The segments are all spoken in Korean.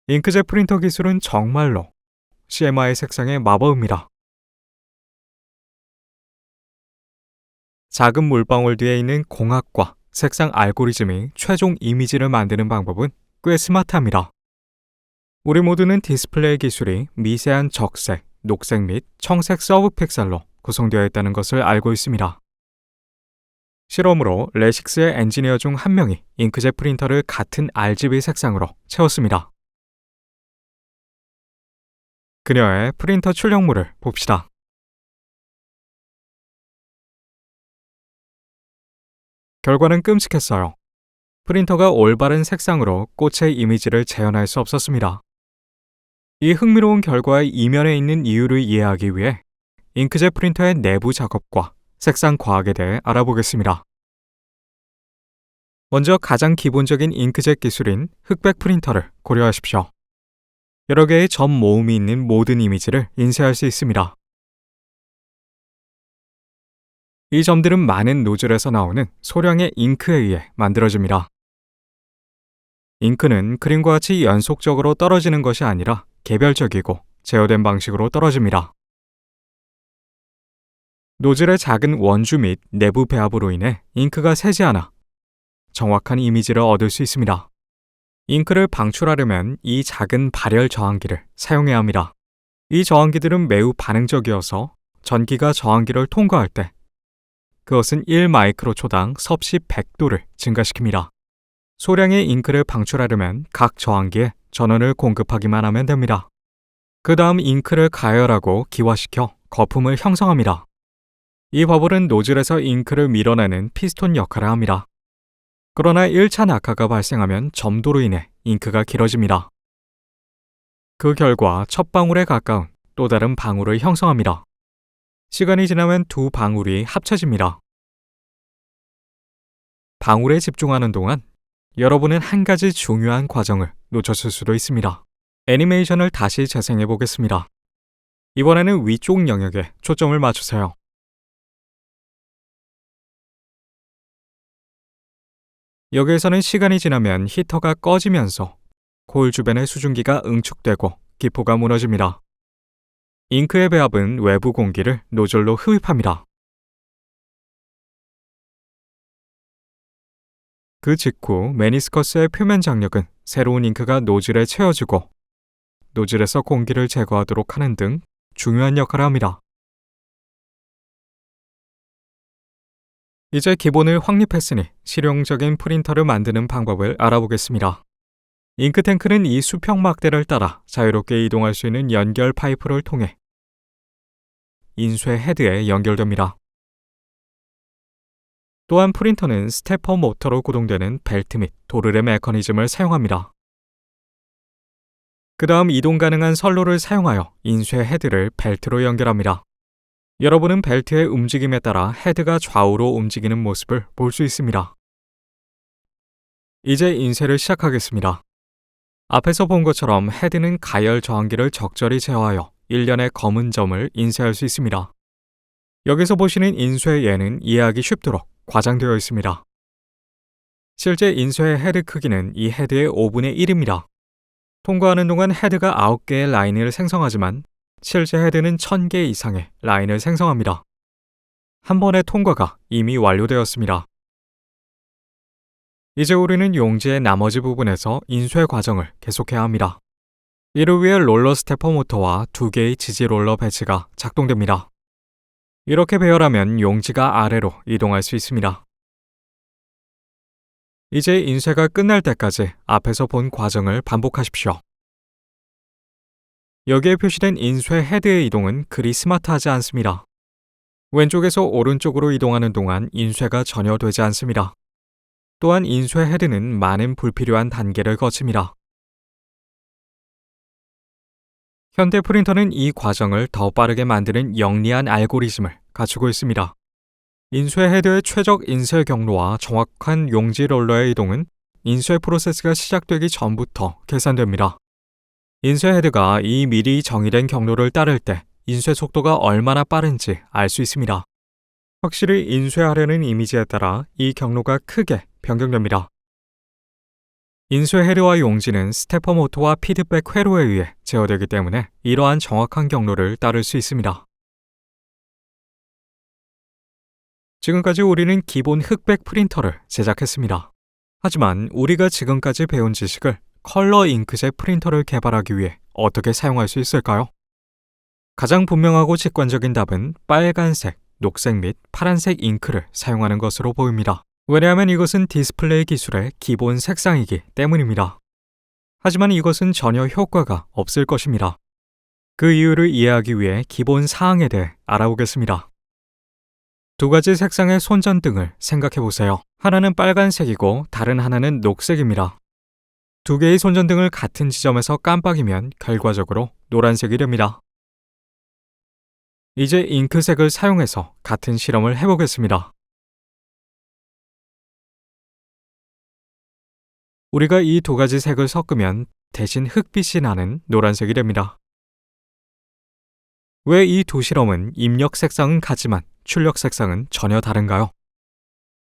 잉크젯 프린터 기술은 정말로 CMY의 색상의 마법입니다. 작은 물방울 뒤에 있는 공학과 색상 알고리즘이 최종 이미지를 만드는 방법은 꽤 스마트합니다. 우리 모두는 디스플레이 기술이 미세한 적색, 녹색 및 청색 서브 픽셀로 구성되어 있다는 것을 알고 있습니다. 실험으로 레식스의 엔지니어 중 한 명이 잉크젯 프린터를 같은 RGB 색상으로 채웠습니다. 그녀의 프린터 출력물을 봅시다. 결과는 끔찍했어요. 프린터가 올바른 색상으로 꽃의 이미지를 재현할 수 없었습니다. 이 흥미로운 결과의 이면에 있는 이유를 이해하기 위해 잉크젯 프린터의 내부 작업과 색상 과학에 대해 알아보겠습니다. 먼저 가장 기본적인 잉크젯 기술인 흑백 프린터를 고려하십시오. 여러 개의 점 모음이 있는 모든 이미지를 인쇄할 수 있습니다. 이 점들은 많은 노즐에서 나오는 소량의 잉크에 의해 만들어집니다. 잉크는 그림과 같이 연속적으로 떨어지는 것이 아니라 개별적이고 제어된 방식으로 떨어집니다. 노즐의 작은 원주 및 내부 배합으로 인해 잉크가 새지 않아 정확한 이미지를 얻을 수 있습니다. 잉크를 방출하려면 이 작은 발열 저항기를 사용해야 합니다. 이 저항기들은 매우 반응적이어서 전기가 저항기를 통과할 때 그것은 1마이크로초당 섭씨 100도를 증가시킵니다. 소량의 잉크를 방출하려면 각 저항기에 전원을 공급하기만 하면 됩니다. 그 다음 잉크를 가열하고 기화시켜 거품을 형성합니다. 이 버블은 노즐에서 잉크를 밀어내는 피스톤 역할을 합니다. 그러나 1차 낙하가 발생하면 점도로 인해 잉크가 길어집니다. 그 결과 첫 방울에 가까운 또 다른 방울을 형성합니다. 시간이 지나면 두 방울이 합쳐집니다. 방울에 집중하는 동안 여러분은 한 가지 중요한 과정을 놓쳤을 수도 있습니다. 애니메이션을 다시 재생해 보겠습니다. 이번에는 위쪽 영역에 초점을 맞추세요. 여기에서는 시간이 지나면 히터가 꺼지면서 홀 주변의 수증기가 응축되고 기포가 무너집니다. 잉크의 배합은 외부 공기를 노즐로 흡입합니다. 그 직후 메니스커스의 표면 장력은 새로운 잉크가 노즐에 채워지고 노즐에서 공기를 제거하도록 하는 등 중요한 역할을 합니다. 이제 기본을 확립했으니 실용적인 프린터를 만드는 방법을 알아보겠습니다. 잉크탱크는 이 수평 막대를 따라 자유롭게 이동할 수 있는 연결 파이프를 통해 인쇄 헤드에 연결됩니다. 또한 프린터는 스테퍼 모터로 구동되는 벨트 및 도르래 메커니즘을 사용합니다. 그 다음 이동 가능한 선로를 사용하여 인쇄 헤드를 벨트로 연결합니다. 여러분은 벨트의 움직임에 따라 헤드가 좌우로 움직이는 모습을 볼 수 있습니다. 이제 인쇄를 시작하겠습니다. 앞에서 본 것처럼 헤드는 가열 저항기를 적절히 제어하여 일련의 검은 점을 인쇄할 수 있습니다. 여기서 보시는 인쇄 예는 이해하기 쉽도록 과장되어 있습니다. 실제 인쇄의 헤드 크기는 이 헤드의 5분의 1입니다. 통과하는 동안 헤드가 9개의 라인을 생성하지만 실제 헤드는 1000개 이상의 라인을 생성합니다. 한 번의 통과가 이미 완료되었습니다. 이제 우리는 용지의 나머지 부분에서 인쇄 과정을 계속해야 합니다. 이를 위해 롤러 스테퍼 모터와 2개의 지지 롤러 배치가 작동됩니다. 이렇게 배열하면 용지가 아래로 이동할 수 있습니다. 이제 인쇄가 끝날 때까지 앞에서 본 과정을 반복하십시오. 여기에 표시된 인쇄 헤드의 이동은 그리 스마트하지 않습니다. 왼쪽에서 오른쪽으로 이동하는 동안 인쇄가 전혀 되지 않습니다. 또한 인쇄 헤드는 많은 불필요한 단계를 거칩니다. 현대 프린터는 이 과정을 더 빠르게 만드는 영리한 알고리즘을 갖추고 있습니다. 인쇄 헤드의 최적 인쇄 경로와 정확한 용지 롤러의 이동은 인쇄 프로세스가 시작되기 전부터 계산됩니다. 인쇄 헤드가 이 미리 정의된 경로를 따를 때 인쇄 속도가 얼마나 빠른지 알 수 있습니다. 확실히 인쇄하려는 이미지에 따라 이 경로가 크게 변경됩니다. 인쇄 회로와 용지는 스테퍼 모터와 피드백 회로에 의해 제어되기 때문에 이러한 정확한 경로를 따를 수 있습니다. 지금까지 우리는 기본 흑백 프린터를 제작했습니다. 하지만 우리가 지금까지 배운 지식을 컬러 잉크젯 프린터를 개발하기 위해 어떻게 사용할 수 있을까요? 가장 분명하고 직관적인 답은 빨간색, 녹색 및 파란색 잉크를 사용하는 것으로 보입니다. 왜냐하면 이것은 디스플레이 기술의 기본 색상이기 때문입니다. 하지만 이것은 전혀 효과가 없을 것입니다. 그 이유를 이해하기 위해 기본 사항에 대해 알아보겠습니다. 두 가지 색상의 손전등을 생각해 보세요. 하나는 빨간색이고 다른 하나는 녹색입니다. 두 개의 손전등을 같은 지점에서 깜빡이면 결과적으로 노란색이 됩니다. 이제 잉크색을 사용해서 같은 실험을 해보겠습니다. 우리가 이 두 가지 색을 섞으면 대신 흑빛이 나는 노란색이 됩니다. 왜 이 두 실험은 입력 색상은 같지만 출력 색상은 전혀 다른가요?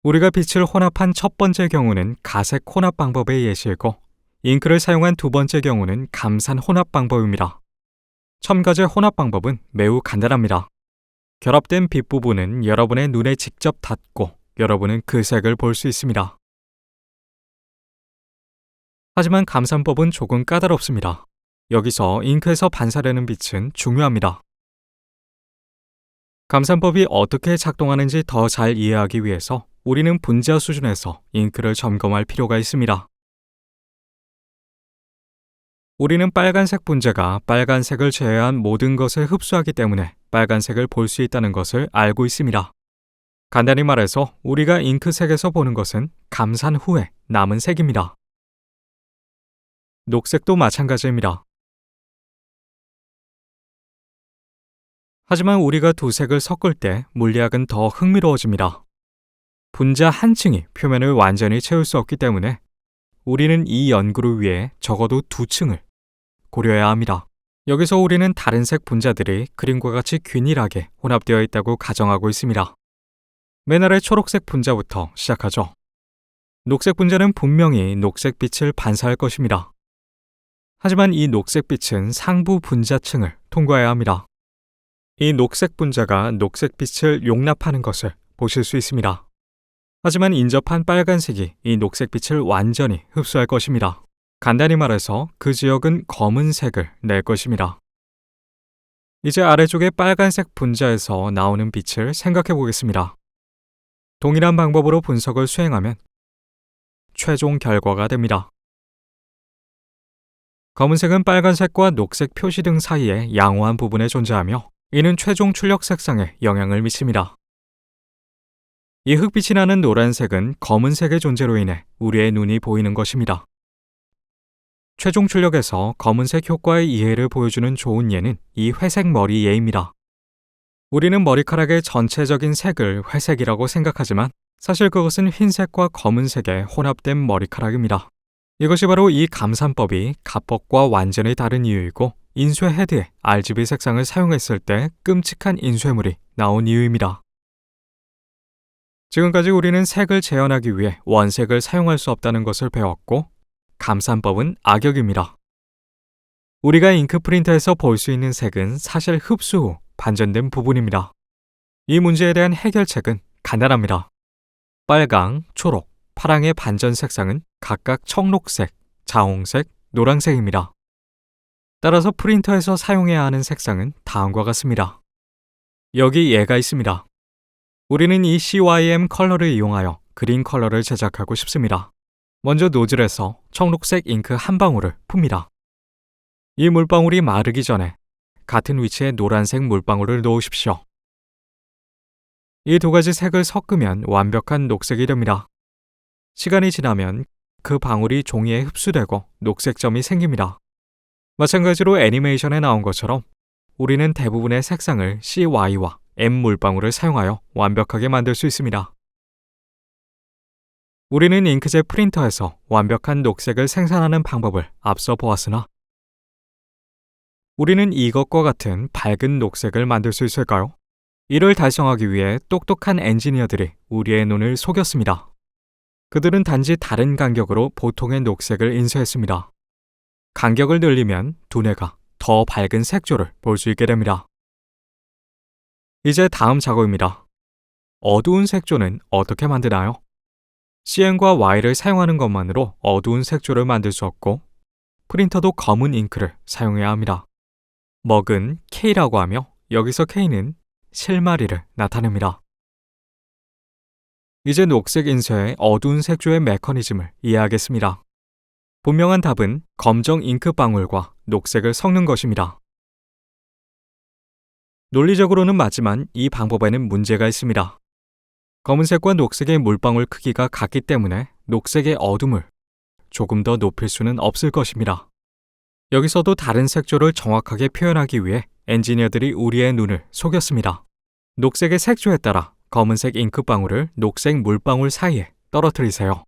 우리가 빛을 혼합한 첫 번째 경우는 가색 혼합 방법의 예시이고 잉크를 사용한 두 번째 경우는 감산 혼합 방법입니다. 첨가제 혼합 방법은 매우 간단합니다. 결합된 빛 부분은 여러분의 눈에 직접 닿고 여러분은 그 색을 볼 수 있습니다. 하지만 감산법은 조금 까다롭습니다. 여기서 잉크에서 반사되는 빛은 중요합니다. 감산법이 어떻게 작동하는지 더 잘 이해하기 위해서 우리는 분자 수준에서 잉크를 점검할 필요가 있습니다. 우리는 빨간색 분자가 빨간색을 제외한 모든 것을 흡수하기 때문에 빨간색을 볼 수 있다는 것을 알고 있습니다. 간단히 말해서 우리가 잉크색에서 보는 것은 감산 후에 남은 색입니다. 녹색도 마찬가지입니다. 하지만 우리가 두 색을 섞을 때 물리학은 더 흥미로워집니다. 분자 한 층이 표면을 완전히 채울 수 없기 때문에 우리는 이 연구를 위해 적어도 두 층을 고려해야 합니다. 여기서 우리는 다른 색 분자들이 그림과 같이 균일하게 혼합되어 있다고 가정하고 있습니다. 맨 아래 초록색 분자부터 시작하죠. 녹색 분자는 분명히 녹색 빛을 반사할 것입니다. 하지만 이 녹색 빛은 상부 분자층을 통과해야 합니다. 이 녹색 분자가 녹색 빛을 용납하는 것을 보실 수 있습니다. 하지만 인접한 빨간색이 이 녹색 빛을 완전히 흡수할 것입니다. 간단히 말해서 그 지역은 검은색을 낼 것입니다. 이제 아래쪽의 빨간색 분자에서 나오는 빛을 생각해 보겠습니다. 동일한 방법으로 분석을 수행하면 최종 결과가 됩니다. 검은색은 빨간색과 녹색 표시 등 사이에 양호한 부분에 존재하며 이는 최종 출력 색상에 영향을 미칩니다. 이 흑빛이 나는 노란색은 검은색의 존재로 인해 우리의 눈이 보이는 것입니다. 최종 출력에서 검은색 효과의 이해를 보여주는 좋은 예는 이 회색 머리 예입니다. 우리는 머리카락의 전체적인 색을 회색이라고 생각하지만 사실 그것은 흰색과 검은색의 혼합된 머리카락입니다. 이것이 바로 이 감산법이 갑법과 완전히 다른 이유이고 인쇄 헤드에 RGB 색상을 사용했을 때 끔찍한 인쇄물이 나온 이유입니다. 지금까지 우리는 색을 재현하기 위해 원색을 사용할 수 없다는 것을 배웠고 감산법은 악역입니다. 우리가 잉크 프린터에서 볼 수 있는 색은 사실 흡수 후 반전된 부분입니다. 이 문제에 대한 해결책은 간단합니다. 빨강, 초록, 파랑의 반전 색상은 각각 청록색, 자홍색, 노란색입니다. 따라서 프린터에서 사용해야 하는 색상은 다음과 같습니다. 여기 예가 있습니다. 우리는 이 CYM 컬러를 이용하여 그린 컬러를 제작하고 싶습니다. 먼저 노즐에서 청록색 잉크 한 방울을 풉니다. 이 물방울이 마르기 전에 같은 위치에 노란색 물방울을 놓으십시오. 이 두 가지 색을 섞으면 완벽한 녹색이 됩니다. 시간이 지나면 그 방울이 종이에 흡수되고 녹색점이 생깁니다. 마찬가지로 애니메이션에 나온 것처럼 우리는 대부분의 색상을 CY와 M 물방울을 사용하여 완벽하게 만들 수 있습니다. 우리는 잉크젯 프린터에서 완벽한 녹색을 생산하는 방법을 앞서 보았으나 우리는 이것과 같은 밝은 녹색을 만들 수 있을까요? 이를 달성하기 위해 똑똑한 엔지니어들이 우리의 눈을 속였습니다. 그들은 단지 다른 간격으로 보통의 녹색을 인쇄했습니다. 간격을 늘리면 두뇌가 더 밝은 색조를 볼 수 있게 됩니다. 이제 다음 작업입니다. 어두운 색조는 어떻게 만드나요? CN과 Y를 사용하는 것만으로 어두운 색조를 만들 수 없고 프린터도 검은 잉크를 사용해야 합니다. 먹은 K라고 하며 여기서 K는 실마리를 나타냅니다. 이제 녹색 인쇄의 어두운 색조의 메커니즘을 이해하겠습니다. 분명한 답은 검정 잉크 방울과 녹색을 섞는 것입니다. 논리적으로는 맞지만 이 방법에는 문제가 있습니다. 검은색과 녹색의 물방울 크기가 같기 때문에 녹색의 어둠을 조금 더 높일 수는 없을 것입니다. 여기서도 다른 색조를 정확하게 표현하기 위해 엔지니어들이 우리의 눈을 속였습니다. 녹색의 색조에 따라 검은색 잉크방울을 녹색 물방울 사이에 떨어뜨리세요.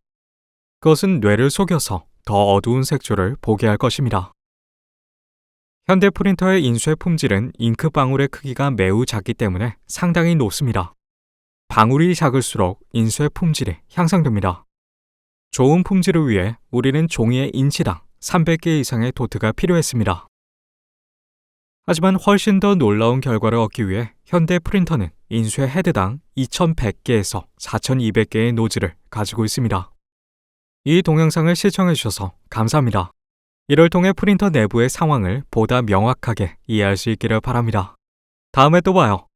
그것은 뇌를 속여서 더 어두운 색조를 보게 할 것입니다. 현대 프린터의 인쇄 품질은 잉크방울의 크기가 매우 작기 때문에 상당히 높습니다. 방울이 작을수록 인쇄 품질이 향상됩니다. 좋은 품질을 위해 우리는 종이의 인치당 300개 이상의 도트가 필요했습니다. 하지만 훨씬 더 놀라운 결과를 얻기 위해 현대 프린터는 인쇄 헤드당 2100개에서 4200개의 노즐을 가지고 있습니다. 이 동영상을 시청해 주셔서 감사합니다. 이를 통해 프린터 내부의 상황을 보다 명확하게 이해할 수 있기를 바랍니다. 다음에 또 봐요.